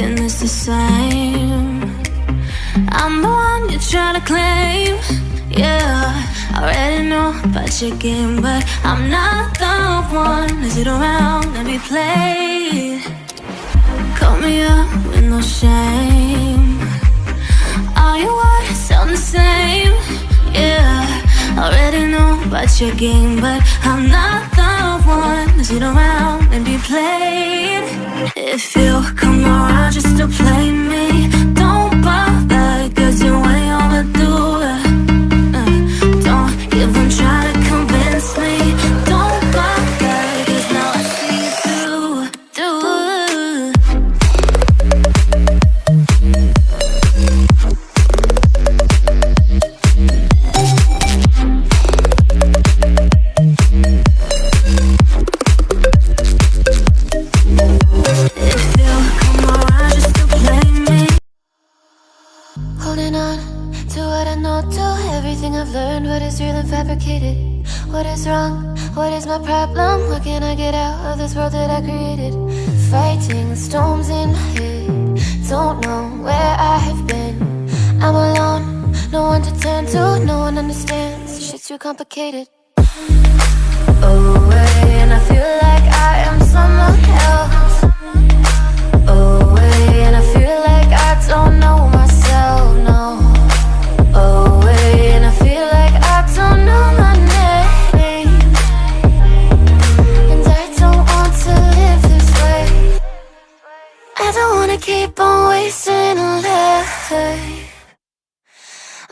thinking it's the same. I'm the one you're trying to claim. Yeah, I already know about your game, but I'm not the one to sit around and be played. Call me up with no shame. All your words sound the same. Yeah, I already know about your game, but I'm not the one to sit around and be played. If you come around just to play me, don't bother, cause you ain't overdue. Don't even try to convince me. Don't bother, cause now I see you through. Fabricated. What is wrong? What is my problem? How can I get out of this world that I created? Fighting storms in my head. Don't know where I have been. I'm alone, no one to turn to. No one understands, shit's too complicated. Away, and I feel like I am someone else. Away, and I feel like I don't know myself, no. Away, and I feel like I don't know my name. And I don't want to live this way. I don't wanna keep on wasting a life.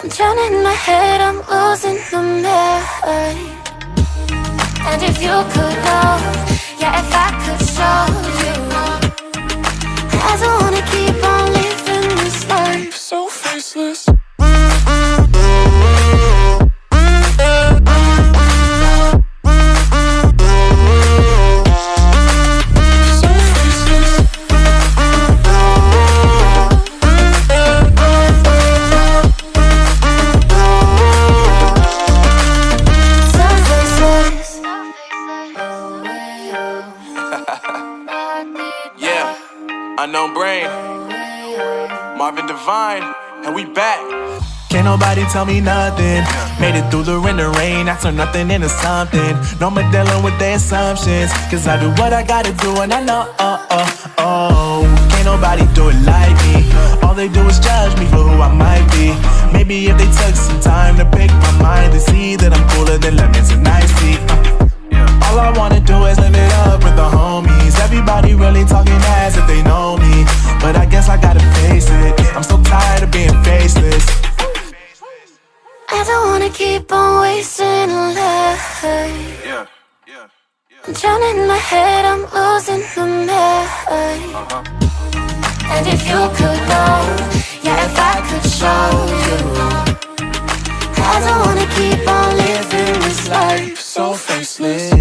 I'm drowning in my head, I'm losing the mind. And if you could know, yeah, if I could show you, I don't wanna keep on living this life so faceless. Unknown Brain, Marvin Divine, and we back. Can't nobody tell me nothing. Made it through the rain and rain, I turned nothing into something. No more dealing with their assumptions, cause I do what I gotta do and I know, can't nobody do it like me. All they do is judge me for who I might be. Maybe if they took some time to pick my mind, they see that I'm cooler than lemons and iced tea. All I wanna do is live it up with the homies. Everybody really talking ass if they know me, but I guess I gotta face it. I'm so tired of being faceless. I don't wanna keep on wasting a life. I'm drowning in my head, I'm losing the mind. And if you could know, yeah, if I could show you, I don't wanna keep on living this life so faceless.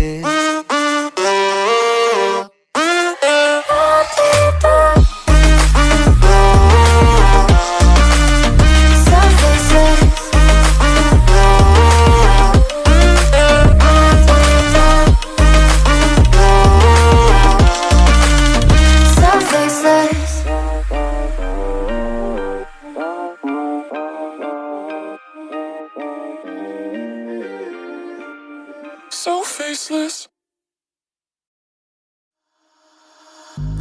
So faceless.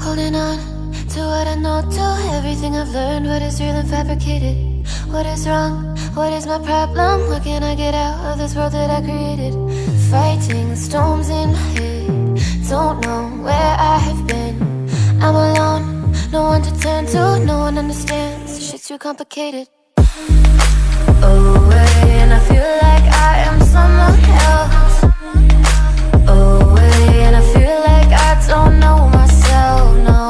Holding on to what I know, to everything I've learned. What is real and fabricated? What is wrong? What is my problem? How can I get out of this world that I created? Fighting storms in my head. Don't know where I have been. I'm alone, no one to turn to. No one understands, shit's too complicated. Away, and I feel like I am someone else. Away, and I feel like I don't know myself, no.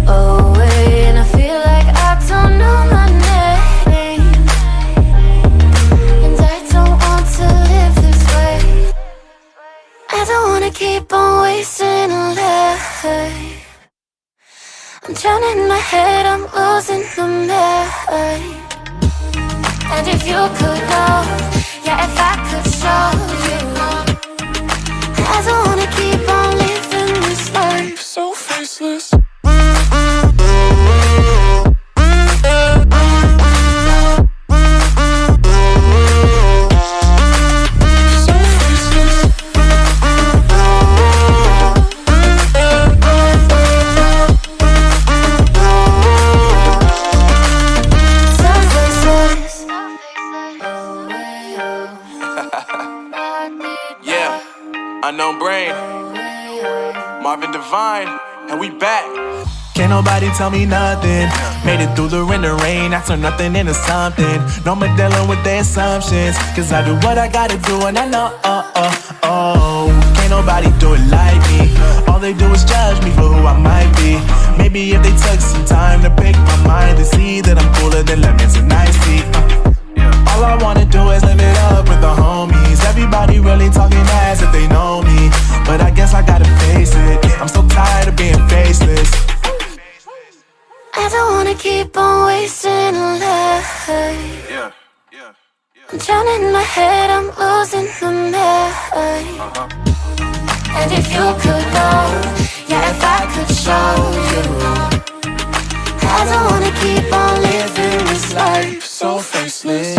Away, and I feel like I don't know my name. And I don't want to live this way. I don't wanna keep on wasting a life. I'm drowning in my head, I'm losing the mind. And if you could know, yeah, if I could show you, I don't wanna keep on living this life so faceless. Unknown Brain, Marvin Divine, and we back. Can't nobody tell me nothing. Made it through the rain and rain, I turn nothing into something. No more dealing with their assumptions, cause I do what I gotta do and I know, can't nobody do it like me. All they do is judge me for who I might be. Maybe if they took some time to pick my mind, they see that I'm cooler than lemons and iced tea. All I wanna do is live it up with the homies. Everybody really talking ass if they know me, but I guess I gotta face it. I'm so tired of being faceless. I don't wanna keep on wasting life. I'm drowning in my head, I'm losing the mind. And if you could know, yeah, if I could show you, I don't wanna keep on living this life so faceless.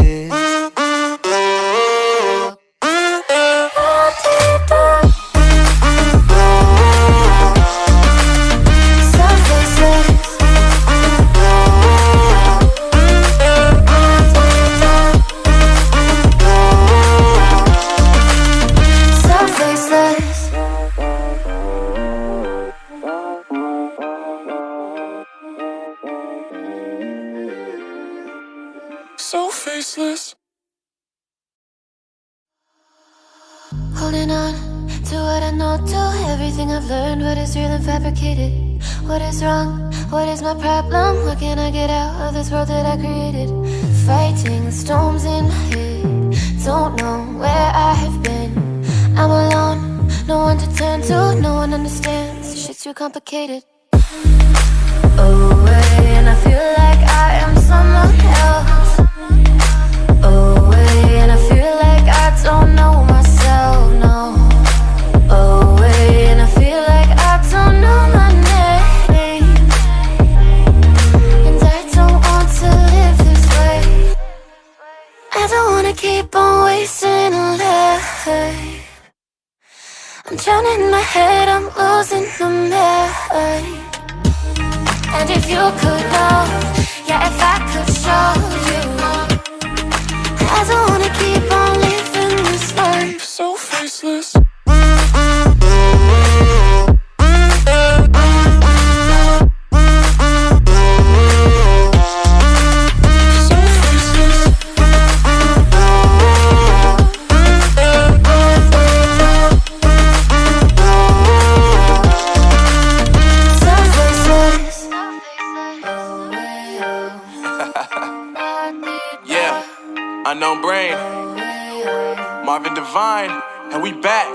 So faceless. Holding on to what I know, to everything I've learned. What is real and fabricated? What is wrong? What is my problem? What can I get out of this world that I created? Fighting the storms in my head. Don't know where I have been. I'm alone, no one to turn to. No one understands, shit's too complicated. Away, and I feel like I am someone else. Away, and I feel like I don't know myself, no. Away, and I feel like I don't know my name. And I don't want to live this way. I don't wanna keep on wasting life. I'm drowning in my head, I'm losing the mind. And if you could know, yeah, if I could show you, I don't wanna keep on living this life so faceless. Unknown Brain, Marvin Divine, and we back.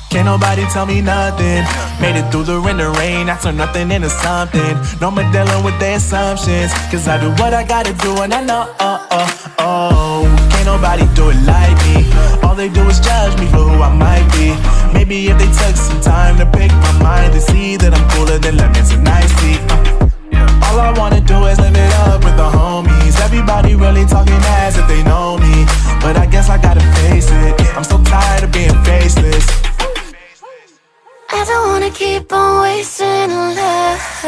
Can't nobody tell me nothing. Made it through the rain and rain, I turn nothing into something. No more dealing with their assumptions, cause I do what I gotta do and I know, can't nobody do it like me. All they do is judge me for who I might be. Maybe if they took some time to pick my mind, they see that I'm cooler than lemons and iced tea. All I wanna do is live it up with the homies. Everybody really talking ass if they know me, but I guess I gotta face it. I'm so tired of being faceless. I don't wanna keep on wasting life.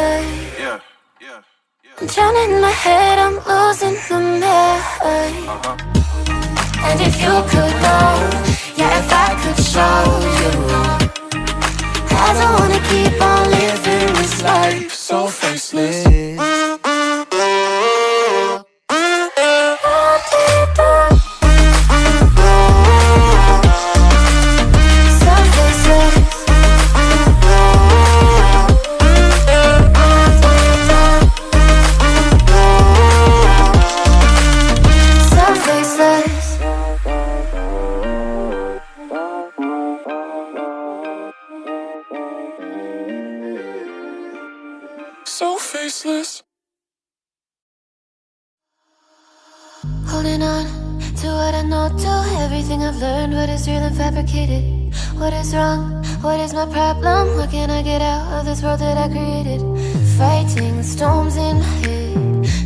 I'm drowning in my head, I'm losing the mind. And if you could know, yeah, if I could show you, I don't wanna keep on living this life so faceless. So faceless. Holding on to what I know, to everything I've learned. What is real and fabricated? What is wrong? What is my problem? What can I get out of this world that I created? Fighting the storms in my head.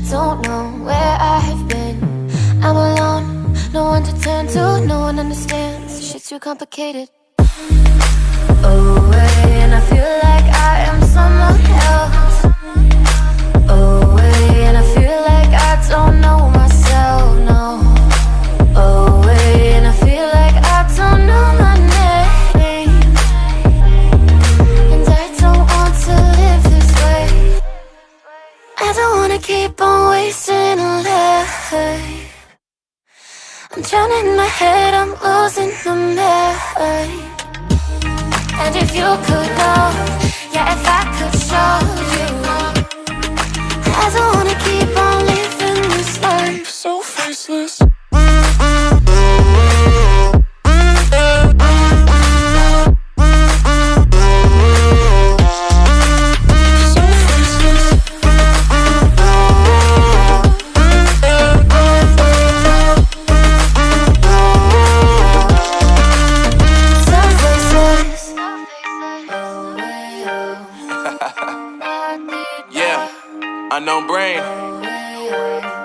Don't know where I have been. I'm alone, no one to turn to. No one understands, shit's too complicated. Away, and I feel like I am someone else. Away, and I feel like I don't know myself, no. Away, and I feel like I don't know my name. keep on wasting a life. I'm drowning in my head, I'm losing my mind. And if you could know, yeah, if I could show you, I don't wanna keep on living this life so faceless. Unknown Brain,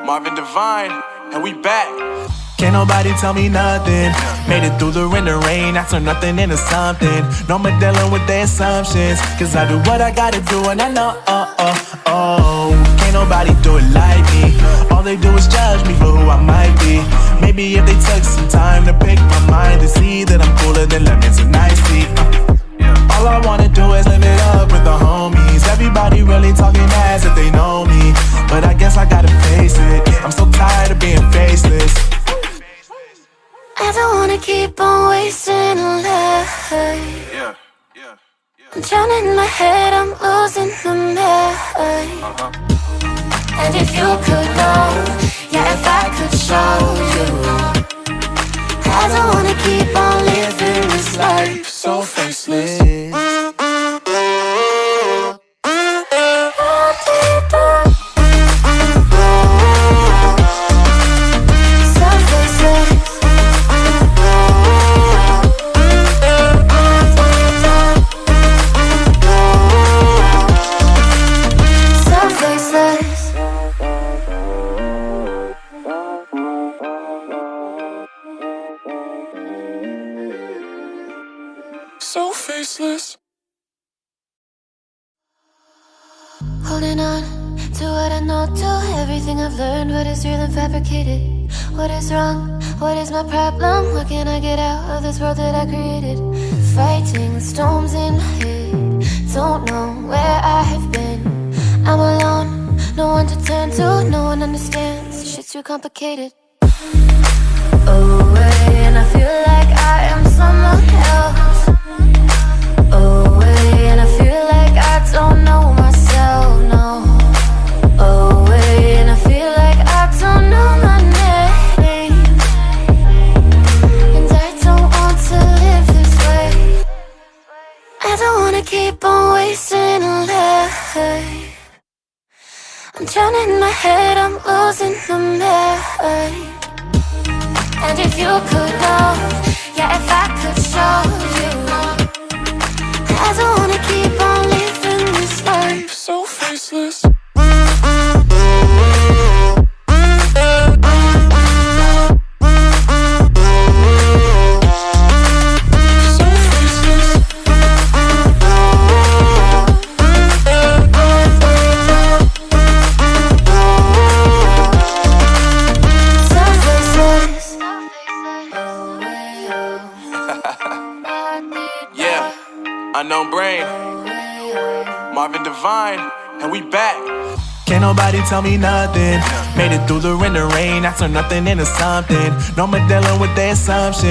Marvin Divine, and we back. Can't nobody tell me nothing. Made it through the wind and rain, I turn nothing into something. No more dealing with their assumptions, cause I do what I gotta do and I know, can't nobody do it like me. All they do is judge me for who I might be. Maybe if they took some time to pick my mind to see that I'm cooler than lemons and iced tea. All I wanna do is live it up with the homies. Everybody really talking as if they know me, but I guess I gotta face it. I'm so tired of being faceless. I don't wanna keep on wasting a life. I'm drowning in my head, I'm losing my mind. And if you could know, yeah, if I could show you, I don't wanna keep on living this life so faceless. So faceless. Holding on to what I know, to everything I've learned. What is real and fabricated? What is wrong? What is my problem? How can I get out of this world that I created? Fighting the storms in my head. Don't know where I have been. I'm alone, no one to turn to. No one understands, shit's too complicated. Away, and I feel like I am someone else. Away, and I feel like I don't know myself, no. Away, and I feel like I don't know my name. And I don't want to live this way. I don't wanna keep on wasting a life. I'm drowning in my head, I'm losing my mind. And if you could know, yeah, if I could show you, I don't wanna keep on living this life so faceless. Unknown Brain, Marvin Divine, and we back. Can't nobody tell me nothing. Made it through the wind and rain, I turn nothing into something. No more dealing with their assumptions.